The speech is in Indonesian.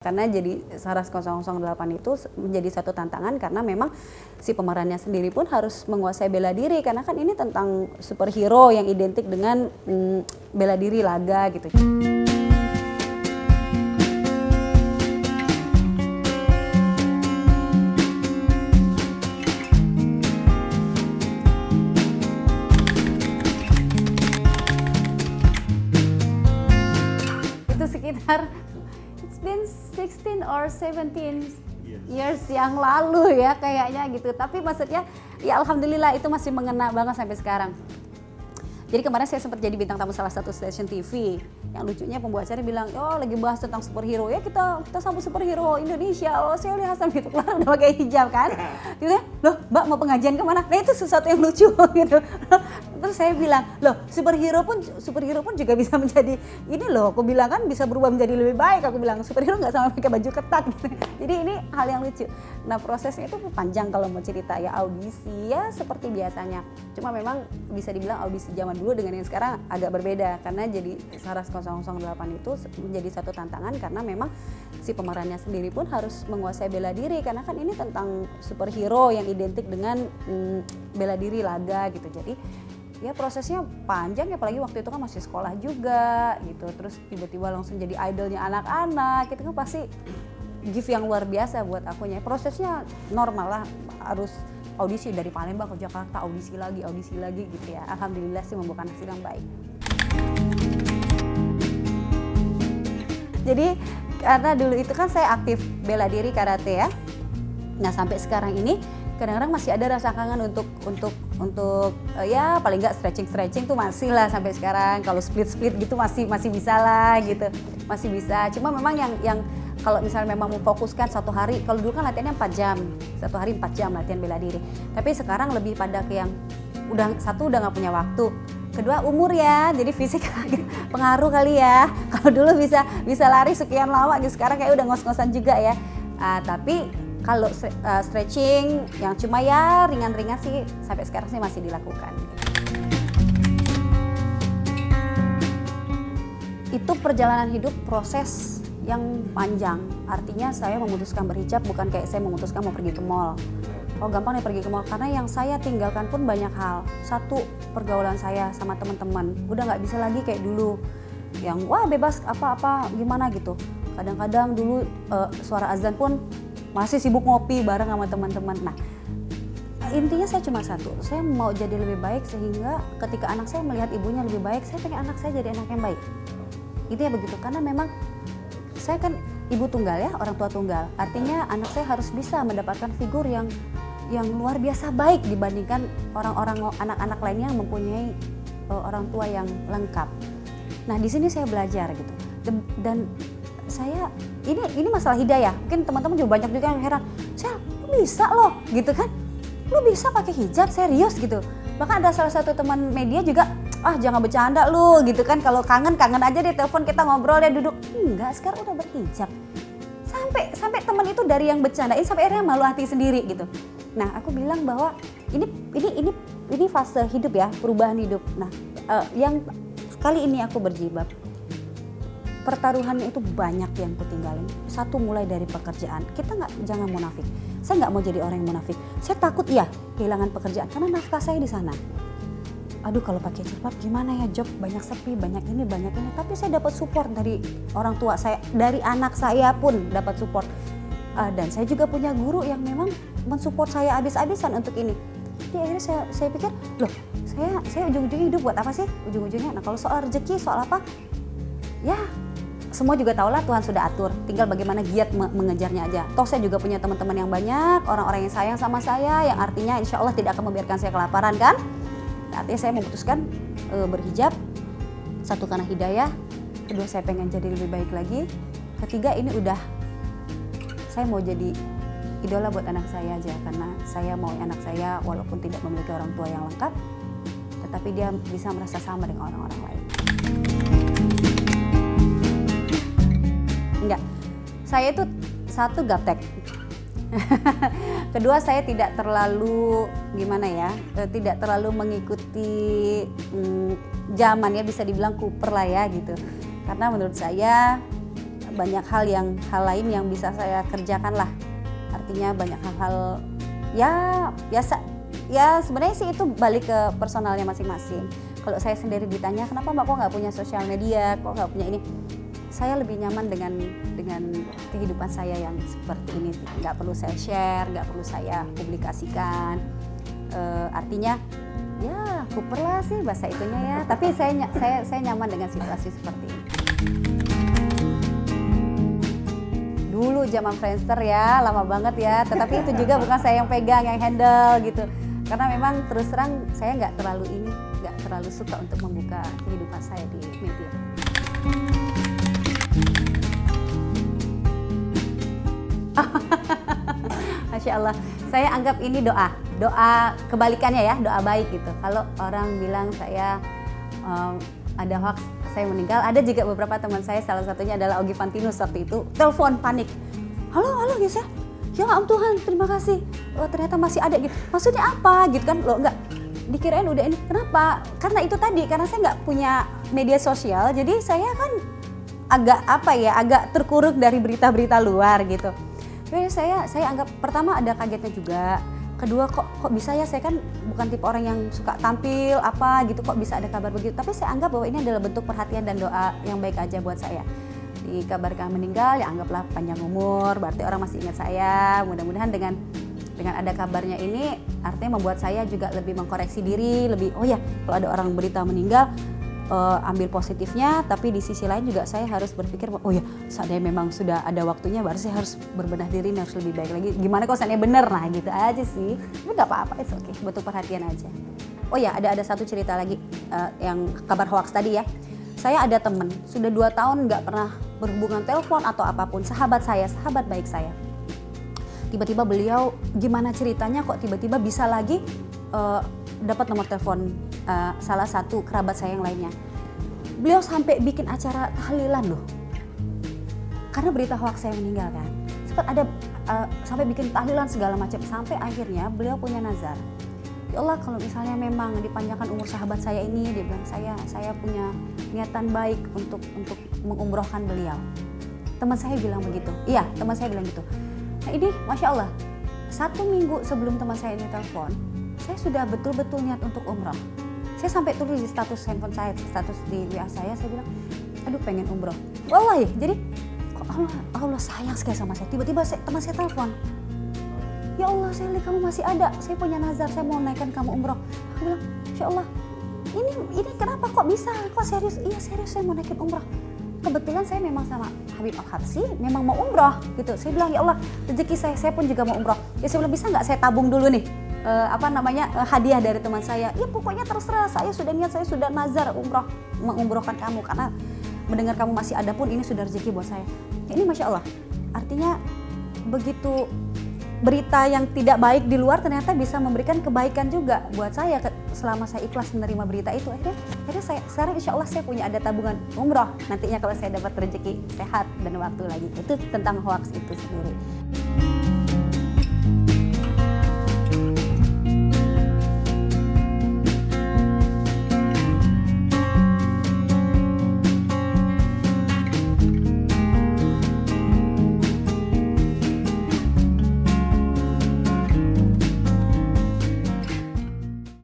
Karena jadi Saras 008 itu menjadi satu tantangan karena memang si pemerannya sendiri pun harus menguasai bela diri, karena kan ini tentang superhero yang identik dengan bela diri laga gitu. Itu sekitar it's been 16 or 17 years yang lalu ya kayaknya gitu. Tapi maksudnya ya alhamdulillah itu masih mengena banget sampai sekarang. Jadi kemarin saya sempat jadi bintang tamu salah satu stasiun TV. Yang lucunya pembawa acara bilang, oh lagi bahas tentang superhero ya, kita sambut superhero Indonesia. Oh saya lihat Hasan gitu, keluar udah pakai hijab kan. Gitu ya, loh Mbak mau pengajian kemana? Nah itu sesuatu yang lucu gitu. Terus saya bilang, loh superhero pun juga bisa menjadi ini loh. Aku bilang kan bisa berubah menjadi lebih baik. Aku bilang superhero nggak sama pakai baju ketat gitu. Jadi ini hal yang lucu. Nah prosesnya itu panjang kalau mau cerita ya, audisi ya seperti biasanya. Cuma memang bisa dibilang audisi zaman dulu dengan yang sekarang agak berbeda, karena jadi Saras 008 itu menjadi satu tantangan karena memang si pemerannya sendiri pun harus menguasai bela diri, karena kan ini tentang superhero yang identik dengan bela diri laga gitu. Jadi ya prosesnya panjang ya, apalagi waktu itu kan masih sekolah juga gitu, terus tiba-tiba langsung jadi idolnya anak-anak itu kan pasti gift yang luar biasa buat akunya. Prosesnya normal lah, harus audisi dari Palembang ke Jakarta, audisi lagi gitu ya. Alhamdulillah sih membuahkan hasil yang baik. Jadi karena dulu itu kan saya aktif bela diri karate ya. Nah sampai sekarang ini kadang-kadang masih ada rasa kangen untuk ya paling nggak stretching tuh masih lah sampai sekarang. Kalau split gitu masih bisa lah gitu, masih bisa. Cuma memang yang kalau misalnya memang memfokuskan satu hari, kalau dulu kan latihannya 4 jam, satu hari 4 jam latihan bela diri. Tapi sekarang lebih pada ke yang udah nggak punya waktu. Kedua umur ya, jadi fisik pengaruh kali ya. Kalau dulu bisa lari sekian lama, gitu sekarang kayak udah ngos-ngosan juga ya. Tapi kalau stretching yang cuma ya ringan-ringan sih sampai sekarang sih masih dilakukan. Itu perjalanan hidup, proses yang panjang. Artinya saya memutuskan berhijab bukan kayak saya memutuskan mau pergi ke mall. Oh gampang nih pergi ke mall, karena yang saya tinggalkan pun banyak hal. Satu, pergaulan saya sama teman-teman udah nggak bisa lagi kayak dulu yang wah bebas apa-apa gimana gitu. Kadang-kadang dulu suara azan pun masih sibuk ngopi bareng sama teman-teman. Nah intinya saya cuma satu, saya mau jadi lebih baik sehingga ketika anak saya melihat ibunya lebih baik, saya pengen anak saya jadi anak yang baik. Intinya begitu, karena memang saya kan ibu tunggal ya, orang tua tunggal. Artinya anak saya harus bisa mendapatkan figur yang luar biasa baik dibandingkan orang-orang anak-anak lainnya yang mempunyai orang tua yang lengkap. Nah di sini saya belajar gitu, dan saya ini masalah hidayah. Mungkin teman-teman juga banyak juga yang heran, saya lu bisa loh gitu kan, lu bisa pakai hijab serius gitu. Bahkan ada salah satu teman media juga, jangan bercanda lu gitu kan, kalau kangen aja deh telepon kita ngobrol ya duduk. Enggak, sekarang udah berhijab. Sampai teman itu dari yang bercandain sampai akhirnya malu hati sendiri gitu. Nah, aku bilang bahwa ini fase hidup ya, perubahan hidup. Nah, yang kali ini aku berjilbab, pertaruhannya itu banyak yang kutinggalin. Satu, mulai dari pekerjaan. Kita jangan munafik. Saya nggak mau jadi orang yang munafik. Saya takut ya kehilangan pekerjaan karena nafkah saya di sana. Aduh kalau pakai jilbab gimana ya, job banyak sepi, banyak ini. Tapi saya dapat support dari orang tua saya, dari anak saya pun dapat support. Dan saya juga punya guru yang memang mensupport saya habis-habisan untuk ini. Jadi akhirnya saya pikir, loh saya ujung-ujungnya hidup buat apa sih? Ujung-ujungnya, nah kalau soal rezeki, soal apa? Ya semua juga tahu lah, Tuhan sudah atur. Tinggal bagaimana giat mengejarnya aja. Toh saya juga punya teman-teman yang banyak, orang-orang yang sayang sama saya, yang artinya insya Allah tidak akan membiarkan saya kelaparan kan? Artinya saya memutuskan berhijab. Satu, karena hidayah. Kedua, saya pengen jadi lebih baik lagi. Ketiga, ini udah saya mau jadi idola buat anak saya aja, karena saya mau anak saya walaupun tidak memiliki orang tua yang lengkap, tetapi dia bisa merasa sama dengan orang-orang lain. Enggak, saya itu satu gaptek. Kedua, saya tidak terlalu tidak terlalu mengikuti zaman ya, bisa dibilang kuper lah ya gitu. Karena menurut saya banyak hal lain yang bisa saya kerjakan lah. Artinya banyak hal-hal ya biasa. Ya sebenarnya sih itu balik ke personalnya masing-masing. Kalau saya sendiri ditanya kenapa Mbak kok nggak punya sosial media, kok nggak punya ini, saya lebih nyaman dengan kehidupan saya yang seperti ini. Nggak perlu saya share, nggak perlu saya publikasikan. Artinya ya kuper lah sih bahasa itunya ya. Tapi saya nyaman dengan situasi seperti ini. Dulu zaman Friendster ya, lama banget ya. Tetapi itu juga bukan saya yang pegang, yang handle gitu. Karena memang terus terang saya nggak terlalu suka untuk membuka kehidupan saya di media. Masya Allah, saya anggap ini doa kebalikannya ya, doa baik gitu. Kalau orang bilang saya ada hoax, saya meninggal, ada juga beberapa teman saya, salah satunya adalah Ogi Fantinus waktu itu, telepon panik. Halo guys ya Tuhan terima kasih, ternyata masih ada gitu. Maksudnya apa gitu kan, enggak dikirain udah ini, kenapa? Karena itu tadi, karena saya nggak punya media sosial, jadi saya kan agak terkuruk dari berita-berita luar gitu. Jadi saya anggap pertama ada kagetnya juga, kedua kok bisa ya, saya kan bukan tipe orang yang suka tampil apa gitu, kok bisa ada kabar begitu. Tapi saya anggap bahwa ini adalah bentuk perhatian dan doa yang baik aja buat saya. Dikabarkan meninggal ya anggaplah panjang umur, berarti orang masih ingat saya. Mudah-mudahan dengan ada kabarnya ini artinya membuat saya juga lebih mengkoreksi diri, lebih oh ya kalau ada orang berita meninggal ambil positifnya, tapi di sisi lain juga saya harus berpikir oh ya seandainya memang sudah ada waktunya baru saya harus berbenah diri, harus lebih baik lagi. Gimana kalau seandainya bener, nah gitu aja sih. Tapi nggak apa-apa, it's okay, bentuk perhatian aja. Oh ya ada satu cerita lagi yang kabar hoax tadi ya. Saya ada temen sudah 2 tahun nggak pernah berhubungan telepon atau apapun, sahabat baik saya. Tiba-tiba beliau gimana ceritanya kok tiba-tiba bisa lagi dapat nomor telepon salah satu kerabat saya yang lainnya. Beliau sampai bikin acara tahlilan loh. Karena berita hoax saya meninggal kan. Sempat ada sampai bikin tahlilan segala macam, sampai akhirnya beliau punya nazar. Ya Allah, kalau misalnya memang dipanjangkan umur sahabat saya ini, dia bilang saya punya niatan baik untuk mengumrohkan beliau. Teman saya bilang begitu. Iya, teman saya bilang gitu. Nah ini Masya Allah, 1 minggu sebelum teman saya ini telepon, saya sudah betul-betul niat untuk umroh. Saya sampai tulis di status handphone saya, status di WA saya bilang, aduh pengen umroh. Wallahi, jadi kok Allah sayang sekali sama saya. Tiba-tiba teman saya telepon, ya Allah Sally kamu masih ada, saya punya nazar, saya mau naikkan kamu umroh. Aku bilang, Insya Allah, ini kenapa kok bisa, kok serius? Iya serius, saya mau naikin umroh. Kebetulan saya memang sama Habib Al-Habsyi memang mau umroh gitu. Saya bilang ya Allah rezeki saya pun juga mau umroh. Ya saya bilang bisa nggak saya tabung dulu nih hadiah dari teman saya. Ya pokoknya terserah, saya sudah niat, saya sudah nazar umroh, mengumrohkan kamu karena mendengar kamu masih ada pun ini sudah rezeki buat saya. Ya, ini Masya Allah. Artinya begitu berita yang tidak baik di luar ternyata bisa memberikan kebaikan juga buat saya selama saya ikhlas menerima berita itu. Akhirnya saya sekarang Insya Allah saya punya ada tabungan umroh nantinya kalau saya dapat rezeki sehat dan waktu lagi. Itu tentang hoax itu sendiri.